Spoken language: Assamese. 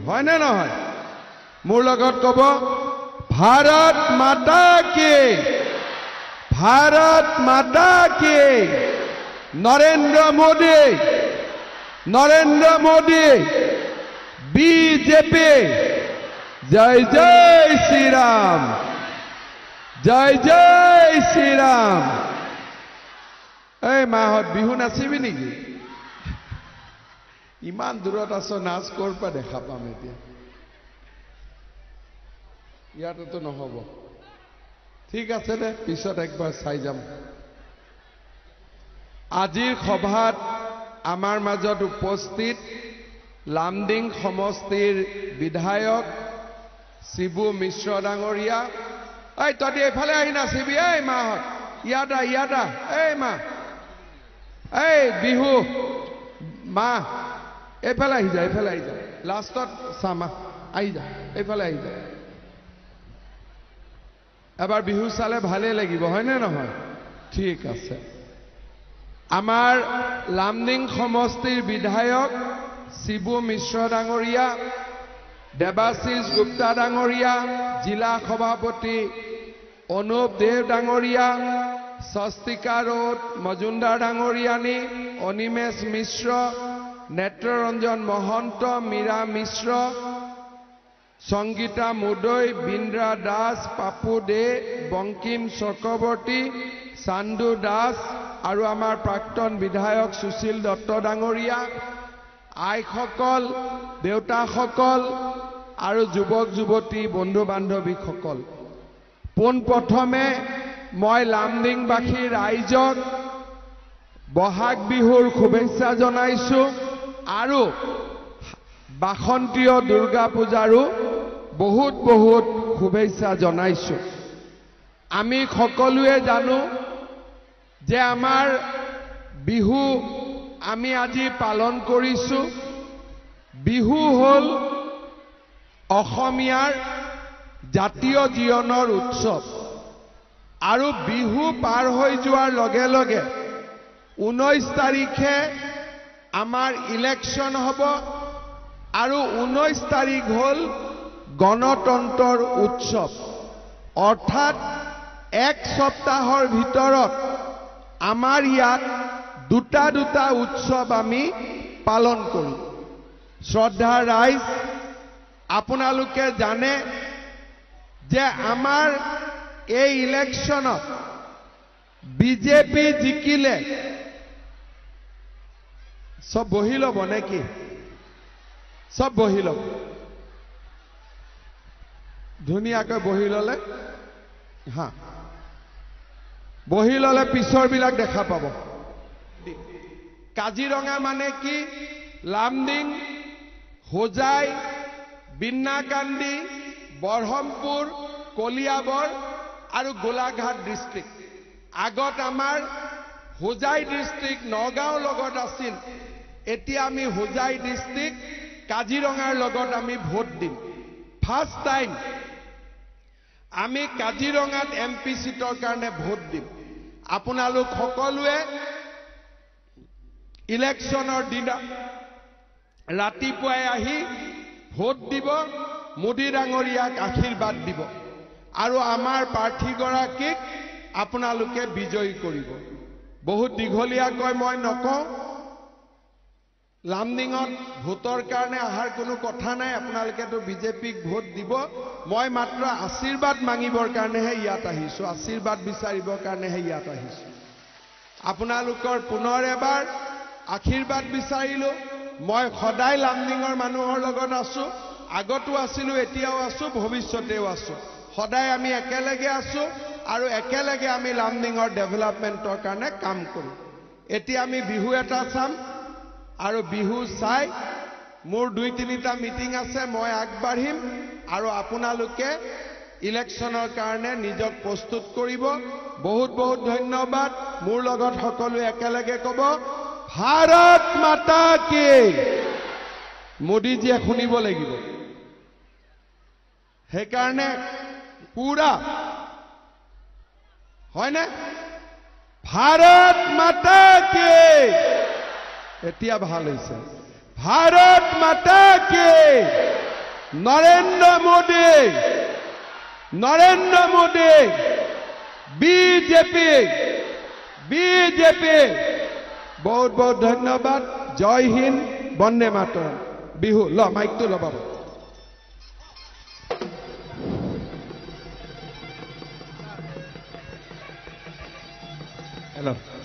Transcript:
হয় নে নহয় মোৰ লগত কব ভাৰত মাতা কি भारत माता की नरेंद्र मोदी बीजेपी जय जय श्री राम जय जय श्री राम ए माहत बिहु नाचिबि नेকি इमान दूरत आছো नाच কৰ পৰা দেখা পাম এতিয়া ইয়াতো নহব ঠিক আছে দে পিছত একবাৰ চাই যাম আজিৰ সভাত আমাৰ মাজত উপস্থিত লামডিং সমষ্টিৰ বিধায়ক শিবু মিশ্ৰ ডাঙৰীয়া এই তই এফালে আহি নাচিবি এই মাহত ইয়াদা এই মা এই বিহু মা এফালে আহি যা লাষ্টত চামা আহি যা এফালে আহি যা এবাৰ বিহু চালে ভালে লাগিব হয় নে নহয় ঠিক আছে আমাৰ লামডিং সমষ্টিৰ বিধায়ক শিবু মিশ্ৰ ডাঙৰীয়া দেৱাশিষ গুপ্তা ডাঙৰীয়া জিলা সভাপতি অনুপ দেৱ ডাঙৰীয়া স্বস্তিকা ৰোড মজুমদাৰ ডাঙৰীয়ানী অনিমেশ মিশ্ৰ নেত্ৰৰঞ্জন মহন্ত মীৰা মিশ্ৰ সংগীতা মুদৈ বিন্দ্ৰা দাস পাপু দে বংকিম চক্ৰৱৰ্তী চান্দু দাস আৰু আমাৰ প্ৰাক্তন বিধায়ক সুশীল দত্ত ডাঙৰীয়া আইসকল দেউতাসকল আৰু যুৱক যুৱতী বন্ধু বান্ধৱীসকল পোনপ্ৰথমে মই লামডিংবাসী ৰাইজক বহাগ বিহুৰ শুভেচ্ছা জনাইছো আৰু বাসন্তীয় দুৰ্গা পূজাৰো বহুত শুভেচ্ছা জনাইছো আমি সকলোৱে জানো যে আমাৰ বিহু আমি আজি পালন কৰিছো বিহু হল অসমীয়াৰ জাতীয় জীৱনৰ উৎসৱ আৰু বিহু পাৰ হৈ যোৱাৰ লগে লগে 19 তাৰিখে আমাৰ ইলেকশ্যন হ'ব আৰু 19 তাৰিখ হল গণতন্ত্ৰৰ উৎসৱ অৰ্থাৎ এক সপ্তাহৰ ভিতৰত আমাৰ ইয়াত দুটা উৎসৱ আমি পালন কৰো শ্ৰদ্ধা ৰাইজ আপোনালোকে জানে যে আমাৰ এই ইলেকশ্যনত বিজেপি জিকিলে সব বহি ল'ব নেকি সব বহি ল'ব ধুনীয়াকৈ বহি ল'লে হা বহি ল'লে পিছৰ বিলাক দেখা পাব কাজিৰঙা মানে কি লামডিং হোজাই বিন্নাকান্দি বৰহমপুৰ কলিয়াবৰ আৰু গোলাঘাট ডিস্ট্ৰিক্ট আগত আমাৰ হোজাই ডিস্ট্ৰিক্ট নগাঁও লগত আছিল এতিয়া আমি হোজাই ডিস্ট্ৰিক্ট কাজিৰঙাৰ লগত আমি ভোট দিম ফাৰ্স্ট টাইম আমি কাজিৰঙাত এমপি সিটৰ কাৰণে ভোট দিম আপোনালোক সকলোৱে ইলেকশ্যনৰ দিনা ৰাতিপুৱাই আহি ভোট দিব মোদী ডাঙৰীয়াক আশীৰ্বাদ দিব আৰু আমাৰ প্ৰাৰ্থীগৰাকীক আপোনালোকে বিজয়ী কৰিব বহুত দীঘলীয়াকৈ মই নকওঁ লামডিঙত ভোটৰ কাৰণে আহাৰ কোনো কথা নাই আপোনালোকেতো বিজেপিক ভোট দিব মই মাত্ৰ আশীৰ্বাদ মাগিবৰ কাৰণেহে ইয়াত আহিছো আশীৰ্বাদ বিচাৰিবৰ কাৰণেহে ইয়াত আহিছো আপোনালোকৰ পুনৰ এবাৰ আশীৰ্বাদ বিচাৰিলো মই সদায় লামডিঙৰ মানুহৰ লগত আছো আগতো আছিলো এতিয়াও আছো ভৱিষ্যতেও আছো সদায় আমি একেলগে আছো আৰু একেলগে আমি লামডিঙৰ ডেভেলপমেন্টৰ কাৰণে কাম কৰো এতিয়া আমি বিহু এটা চাম আৰু বিহু চাই মোৰ 2-3টা মিটিং আছে মই আগবাঢ়িম আৰু আপোনালোকে ইলেকশ্যনৰ কাৰণে নিজক প্ৰস্তুত কৰিব বহুত ধন্যবাদ মোৰ লগত সকলোৱে একেলগে ক'ব ভাৰত মাতা কি মোদীজীয়ে শুনিব লাগিব সেইকাৰণে পুৰা হয়নে ভাৰত মাতা কি এতিয়া ভাল হৈছে ভাৰত মাতা কি নৰেন্দ্ৰ মোদী বিজেপি বহুত বহুত ধন্যবাদ জয় হিন্দ বন্দে মাতৰম বিহু ল মাইকটো লবাব হেল্ল'